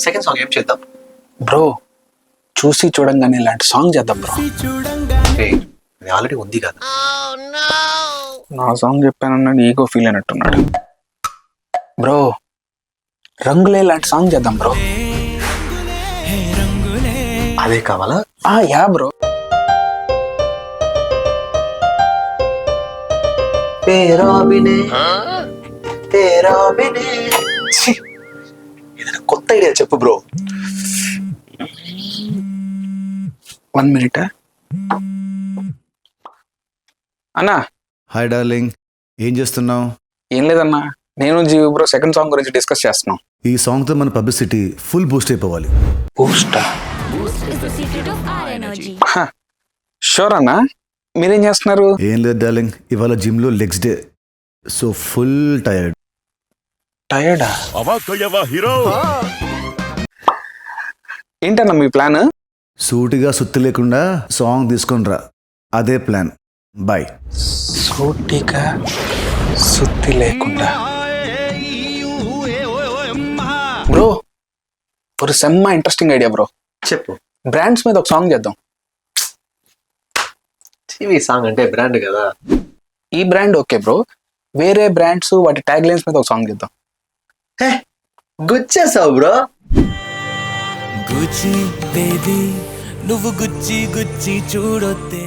Second song ఏం చేద్దాం bro? చూసి చూడంగానే ఇలాంటి సాంగ్ చేద్దాం బ్రో. అది ఆల్రెడీ ఉంది కదా. నా సాంగ్ చెప్పానన్నాడు, ఈగో ఫీల్ అయినట్టున్నాడు. బ్రో రంగులే లాంటి సాంగ్ చేద్దాం బ్రో. అదే కావాలా? Yeah bro. ఏదైనా కొత్త ఐడియా చెప్పు బ్రో. 1 minute అన్నా. హాయ్ డార్లింగ్, ఏం చేస్తున్నావు? ఏం లేదన్నా, నేను జీవి బ్రో సెకండ్ సాంగ్ గురించి డిస్కస్ చేస్తున్నాం. ఈ సాంగ్తో మన పబ్లిసిటీ ఫుల్ బూస్ట్ అయిపోవాలి. బూస్టా? షూర్ అన్నా. మీరేం చేస్తున్నారు? ఏం లేదు డార్లింగ్, ఇవాళ జిమ్లో legs day, so full tired. టైర్డా? ఏంటన్నా మీ ప్లాన్? సూటిగా సుత్తి లేకుండా సాంగ్ తీసుకొని రా, అదే ప్లాన్. బాయ్. సూటిగా సుత్తి లేకుండా బ్రో. ఒక సెమ్మ ఇంట్రెస్టింగ్ ఐడియా బ్రో. చెప్పు. బ్రాండ్స్ మీద ఒక సాంగ్ చేద్దాం. టీవీ సాంగ్ అంటే బ్రాండ్ కదా. ఈ బ్రాండ్ ఓకే బ్రో, వేరే బ్రాండ్స్ వాటి ట్యాగ్ లైన్స్ మీద ఒక సాంగ్ చేద్దాం. గుచ్చేసావు బ్రో. గుచ్చి బేబీ నువ్వు గుచ్చి గుచ్చి చూడొద్దే.